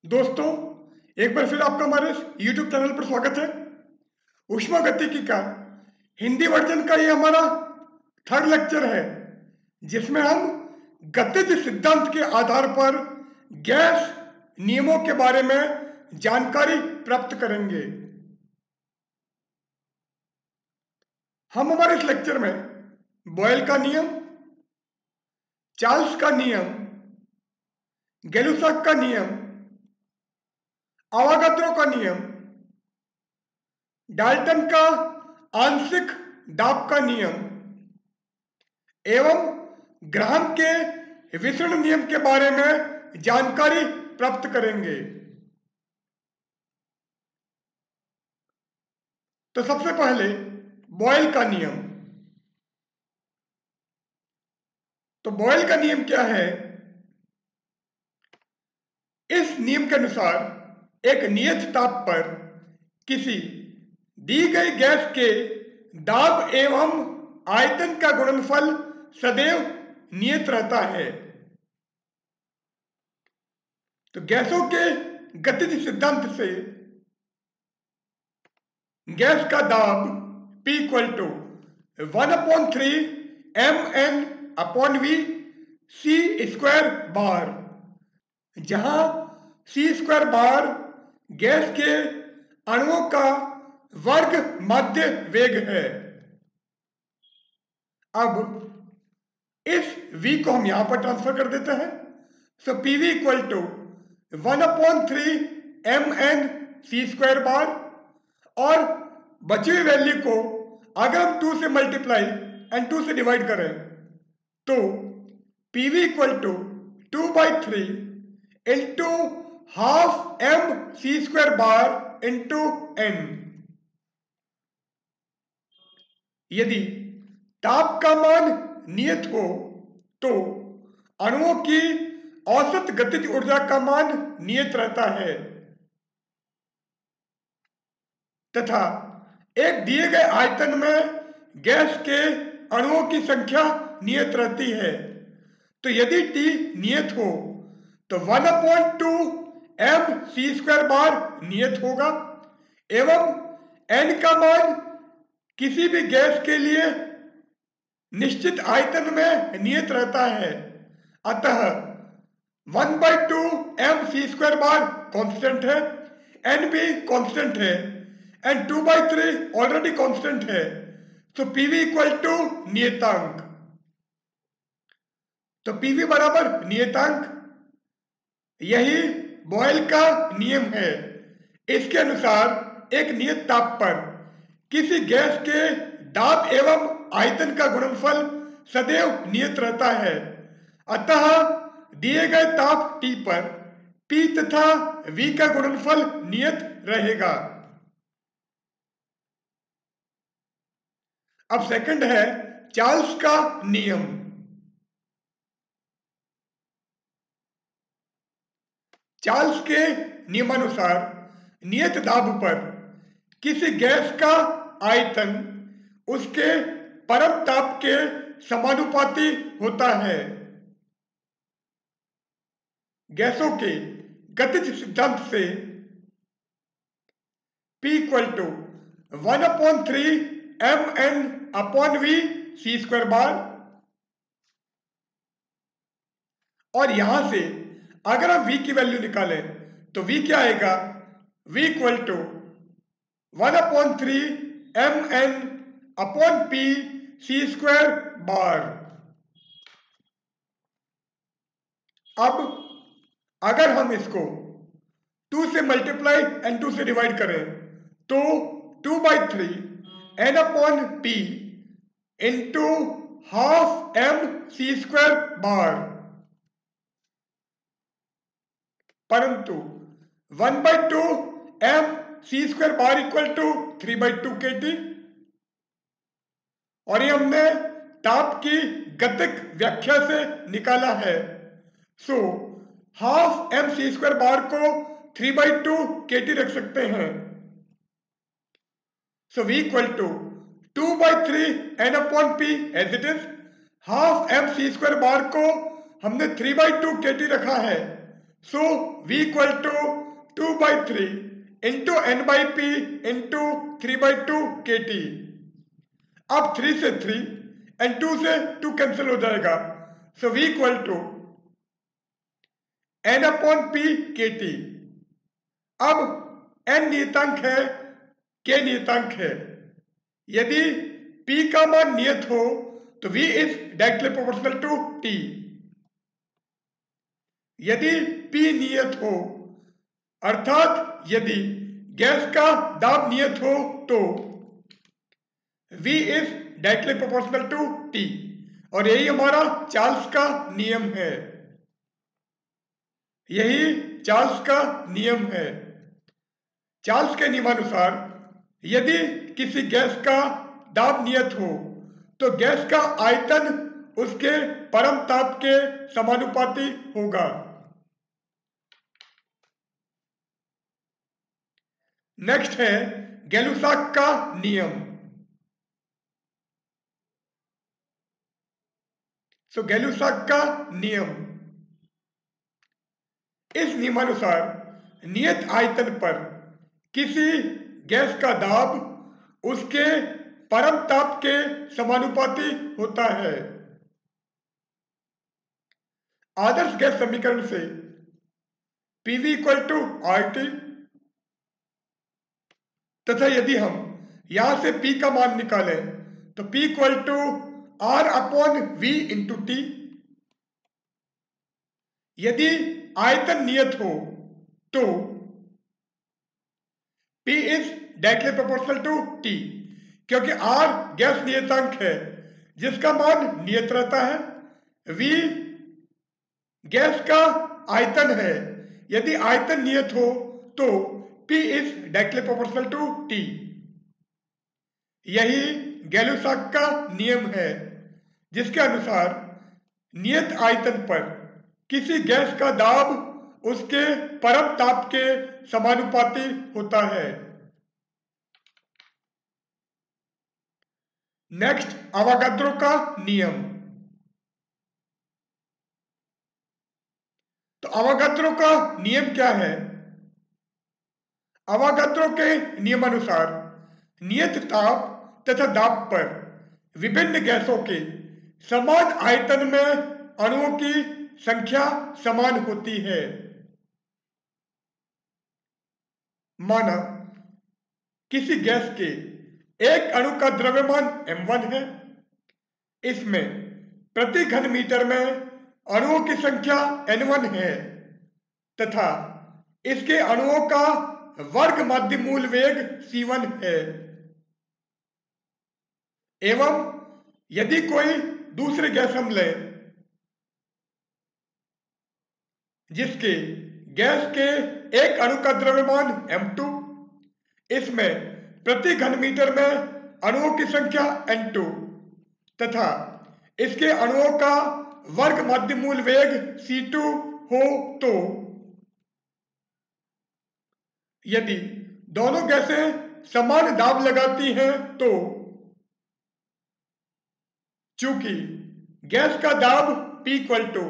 दोस्तों, एक बार फिर आपका हमारे YouTube चैनल पर स्वागत है। ऊष्मागतिकी का हिंदी वर्जन का ये हमारा थर्ड लेक्चर है, जिसमें हम गतिज सिद्धांत के आधार पर गैस नियमों के बारे में जानकारी प्राप्त करेंगे। हम हमारे इस लेक्चर में बॉयल का नियम, चार्ल्स का नियम, गै-लुसाक का नियम, अवागाद्रो का नियम, डाल्टन का आंशिक दाब का नियम एवं ग्राहम के विसरण नियम के बारे में जानकारी प्राप्त करेंगे। तो सबसे पहले बॉयल का नियम। तो बॉयल का नियम क्या है? इस नियम के अनुसार एक नियत ताप पर किसी दी गई गैस के दाब एवं आयतन का गुणनफल सदैव नियत रहता है। तो गैसों के गतिज सिद्धांत से गैस का दाब P = 1/3 mn/v c² बार, जहां c² बार गैस के अणुओं का वर्ग माध्य वेग है। अब इस v को हम यहां पर ट्रांसफर कर देते हैं। सो PV = 1/3 mn c² बार, और बची हुई वैल्यू को अगर हम 2 से मल्टीप्लाई एंड 2 से डिवाइड करें तो PV = 2/3 into half m c² bar into n। यदि ताप का मान नियत हो तो अणुओं की औसत गतिज ऊर्जा का मान नियत रहता है, तथा एक दिए गए आयतन में गैस के अणुओं की संख्या नियत रहती है। तो यदि T नियत हो तो 1/2 m c² बार नियत होगा एवं n का मान किसी भी गैस के लिए निश्चित आयतन में नियत रहता है। अतः 1/2 m c² बार कांस्टेंट है, n भी कांस्टेंट है एंड 2/3 ऑलरेडी कांस्टेंट है। तो PV = नियतांक। तो PV बराबर नियतांक, यही बॉयल का नियम है। इसके अनुसार एक नियत ताप पर किसी गैस के दाब एवं आयतन का गुणनफल सदैव नियत रहता है। अतः दिए गए ताप T पर P तथा V का गुणनफल नियत रहेगा। अब सेकंड है चार्ल्स का नियम। चार्ल्स के नियमानुसार नियत दाब पर किसी गैस का आयतन उसके परम ताप के समानुपाती होता है। गैसों के गतिज सिद्धांत से P = 1/3 mn/v c² बार, और यहां से अगर हम V की वैल्यू निकालें तो V क्या आएगा? V = 1/3 mn/p c² बार। अब अगर हम इसको 2 से मल्टीप्लाई एंड 2 से डिवाइड करें तो 2/3 n/p into half m c² बार, परंतु 1/2 m c² बार = 3/2 kT, और ये हमने ताप की गतिक व्याख्या से निकाला है। So half m c² bar को 3/2 kT रख सकते हैं। So V = 2/3 n/p as it is. Half m c² bar को हमने 3/2 kT रखा है। So V equal to 2/3 into n by P into 3/2 KT। अब 3 से 3 एंड 2 से 2 कैंसिल हो जाएगा, so V equal to n/p KT। अब n नियतांक है, k नियतांक है। यदि p का मान नियत हो तो V is directly proportional to T। यदि P नियत हो, अर्थात यदि गैस का दाब नियत हो, तो V is directly proportional to T। और यही हमारा चार्ल्स का नियम है, यही चार्ल्स का नियम है। चार्ल्स के नियमानुसार यदि किसी गैस का दाब नियत हो तो गैस का आयतन उसके परम ताप के समानुपाती होगा। नेक्स्ट है गै-लुसाक का नियम। सो गै-लुसाक का नियम, इस नियमानुसार नियत आयतन पर किसी गैस का दाब उसके परम ताप के समानुपाती होता है। आदर्श गैस समीकरण से PV इक्वल टू RT, तथा यदि हम यहां से P का मान निकालें तो P equal to R/V into T। यदि आयतन नियत हो तो P is directly proportional to T, क्योंकि R गैस नियतांक है जिसका मान नियत रहता है। V गैस का आयतन है, यदि आयतन नियत हो तो P is directly proportional to T। यही गै-लुसाक का नियम है, जिसके अनुसार नियत आयतन पर किसी गैस का दाब उसके परम ताप के समानुपाती होता है। नेक्स्ट, अवागाद्रो का नियम। तो अवागाद्रो का नियम क्या है? अवागाद्रो के नियमानुसार नियत ताप तथा दाब पर विभिन्न गैसों के समान आयतन में अणुओं की संख्या समान होती है। माना किसी गैस के एक अणु का द्रव्यमान m1 है, इसमें प्रति घन मीटर में अणुओं की संख्या n1 है तथा इसके अणुओं का वर्ग माध्य मूल वेग c1 है। एवं यदि कोई दूसरी गैस हम लें जिसके गैस के एक अणु का द्रव्यमान m2, इसमें प्रति घन मीटर में अणुओं की संख्या n2 तथा इसके अणुओं का वर्ग माध्य मूल वेग c2 हो, तो यदि दोनों गैसें समान दाब लगाती हैं तो चूंकि गैस का दाब P equal to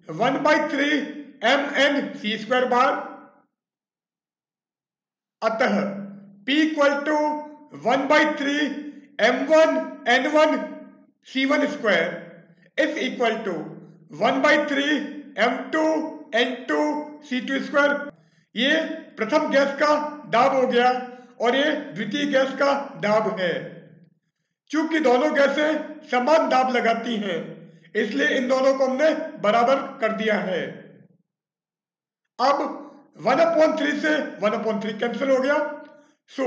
1/3 mn(c²) bar, अतः P equal to 1/3 m1n1c1² is equal to 1/3 m2n2c2²। ये प्रथम गैस का दाब हो गया और ये द्वितीय गैस का दाब है। चूंकि दोनों गैसें समान दाब लगाती हैं, इसलिए इन दोनों को हमने बराबर कर दिया है। अब 1/3 से 1/3 कैंसिल हो गया, सो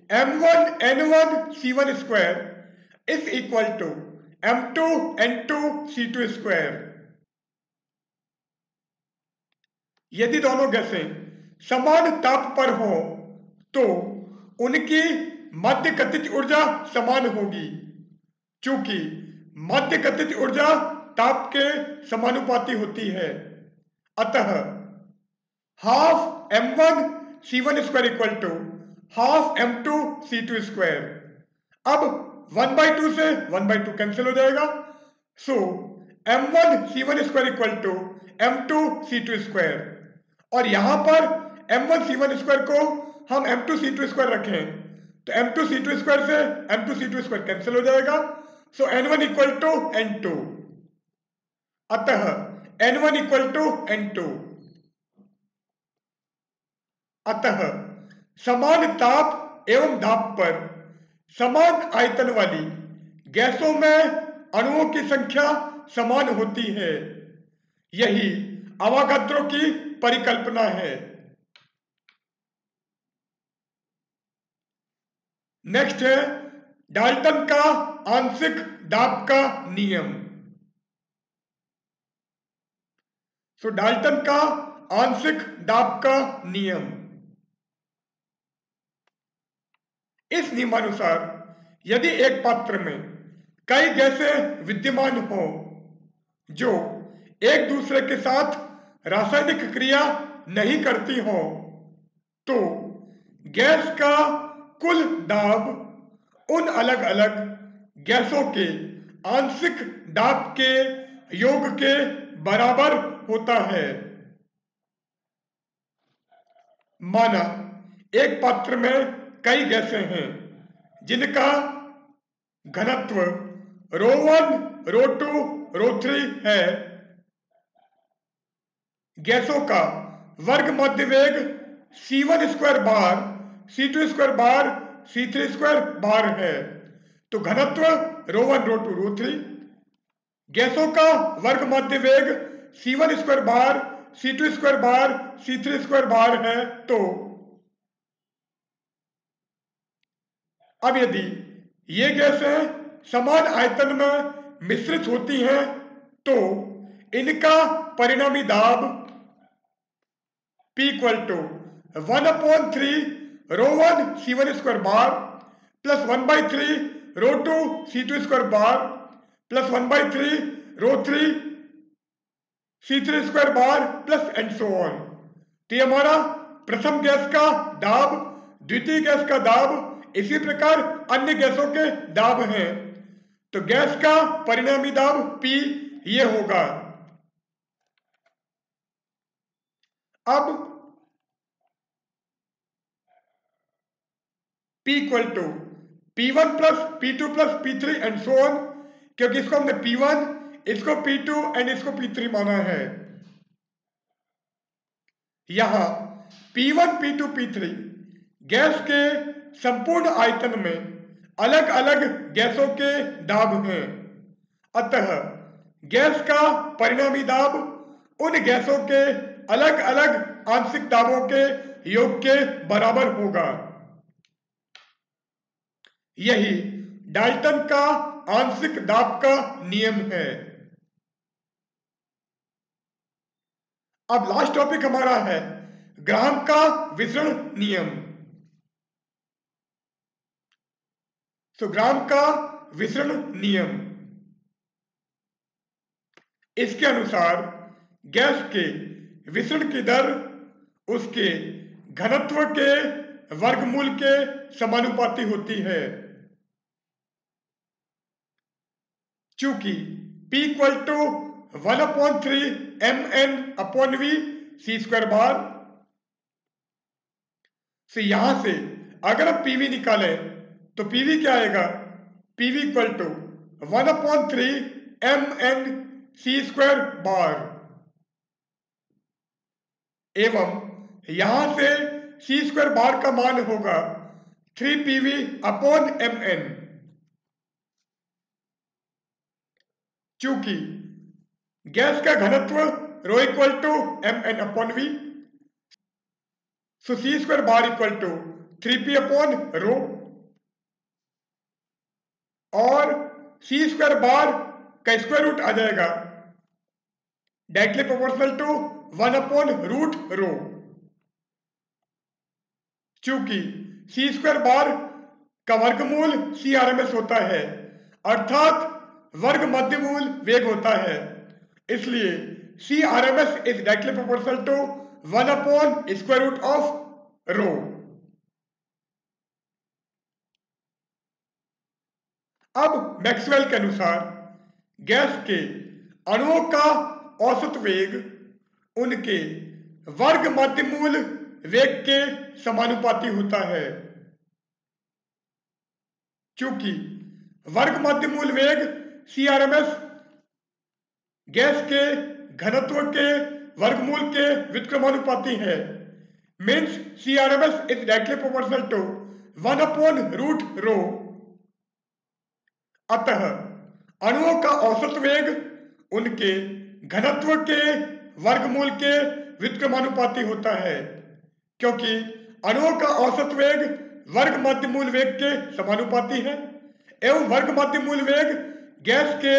m1n1c1² is equal to m2n2c2²। यदि दोनों गैसें समान ताप पर हो तो उनकी मध्य गतिज ऊर्जा समान होगी, चूंकि मध्य गतिज ऊर्जा ताप के समानुपाती होती है। अतः half m1c1² equal to half m2c2²। अब 1/2 से 1/2 कैंसिल हो जाएगा, सो m1c1² इक्वल टू m2c2²। और यहां पर m1c1 स्क्वायर को हम m2c2 स्क्वायर रखें तो m2c2 स्क्वायर से m2c2 स्क्वायर कैंसिल हो जाएगा। सो n1 इक्वल टू n2, अतः n1 इक्वल टू n2। अतः समान ताप एवं दाब पर समान आयतन वाली गैसों में अणुओं की संख्या समान होती है। यही अवागाद्रो की परिकल्पना है। नेक्स्ट है डाल्टन का आंशिक दाब का नियम। सो डाल्टन का आंशिक दाब का नियम, इस नियमानुसार यदि एक पात्र में कई गैसें विद्यमान हो जो एक दूसरे के साथ रासायनिक क्रिया नहीं करती हो तो गैस का कुल दाब उन अलग अलग गैसों के आंशिक दाब के योग के बराबर होता है। माना एक पात्र में कई गैसें हैं जिनका घनत्व ρ1, ρ2, ρ3 है। गैसों का वर्ग मध्य वेग c1 स्क्वायर बार, c2 स्क्वायर बार, c3 स्क्वायर बार है। तो घनत्व ρ1, ρ2, ρ3, गैसों का वर्ग मध्य वेग c1 स्क्वायर बार, c2 स्क्वायर बार, c3 स्क्वायर बार है। तो अब यदि ये गैसें समान आयतन में मिश्रित होती हैं तो इनका परिणामी दाब P equal to 1/3 ρ1 c1 square bar plus 1/3 ρ2 c2 square bar plus 1/3 ρ3 c3 square bar plus and so on. तो ये हमारा प्रथम गैस का दाब, द्वितीय गैस का दाब, इसी प्रकार अन्य गैसों के दाब हैं। तो गैस का परिणामी दाब P ये होगा। अब P equal to P1 plus P2 plus P3 and so on, क्योंकि इसको हमने P1, इसको P2 एंड इसको P3 माना है। यहां P1, P2, P3 गैस के संपूर्ण आयतन में अलग अलग गैसों के दाब हैं। अतः गैस का परिणामी दाब उन गैसों के अलग अलग आंशिक दाबों के योग के बराबर होगा। यही डाल्टन का आंशिक दाब का नियम है। अब लास्ट टॉपिक हमारा है ग्राहम का विसरण नियम। तो ग्राहम का विसरण नियम, इसके अनुसार गैस के विसरण की दर उसके घनत्व के वर्गमूल के समानुपाती होती है। चूंकि P equal to 1/3 mn/v c square bar, से यहां से अगर हम PV निकालें तो PV क्या आएगा? PV equal to 1/3 mn c square bar, एवं यहां से c स्क्वायर बार का मान होगा 3PV/mn। चूंकि गैस का घनत्व ρ equal to mn/v, so c square बार इक्वल टू 3p/ρ, और c स्क्वायर बार का स्क्वायर रूट आ जाएगा डायरेक्टली प्रोपोर्शनल टू 1/√ρ। चूंकि c स्क्वायर बार का वर्गमूल CRMS होता है, अर्थात वर्ग मध्यमूल वेग होता है, इसलिए CRMS is directly proportional to 1/√ρ। अब मैक्सवेल के अनुसार गैस के अणुओं का औसत वेग उनके वर्ग मध्यमूल वेग के समानुपाती होता है। चूंकि वर्ग मध्यमूल वेग CRMS गैस के घनत्व के वर्गमूल के व्युत्क्रमानुपाती है, means CRMS is directly proportional to 1/√ρ। अतः अणुओं का औसत वेग उनके घनत्व के वर्गमूल के व्युत्क्रमानुपाती होता है, क्योंकि अणुओं का औसत वेग वर्ग मध्यमूल वेग के समानुपाती है एवं वर्ग मध्यमूल वेग गैस के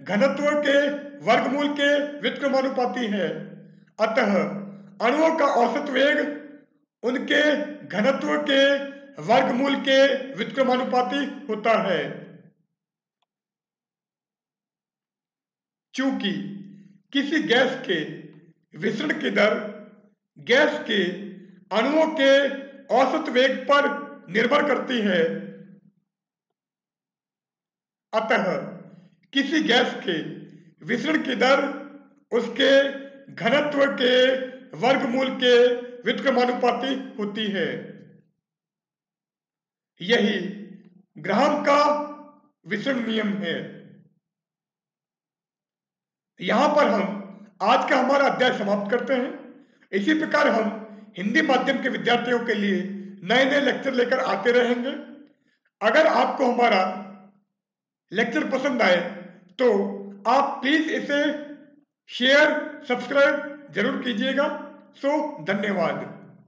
घनत्व के वर्गमूल के व्युत्क्रमानुपाती है। अतः अणुओं का औसत वेग उनके घनत्व के वर्गमूल के व्युत्क्रमानुपाती होता है। चूंकि किसी गैस के विसरण की दर गैस के अणुओं के औसत वेग पर निर्भर करती है, अतः किसी गैस के विसरण की दर उसके घनत्व के वर्गमूल के व्युत्क्रमानुपाती होती है। यही ग्राहम का विसरण नियम है। यहां पर हम आज का हमारा अध्याय समाप्त करते हैं। इसी प्रकार हम हिंदी माध्यम के विद्यार्थियों के लिए नए नए लेक्चर लेकर आते रहेंगे। अगर आपको हमारा लेक्चर पसंद आए तो आप प्लीज इसे शेयर सब्सक्राइब जरूर कीजिएगा। धन्यवाद।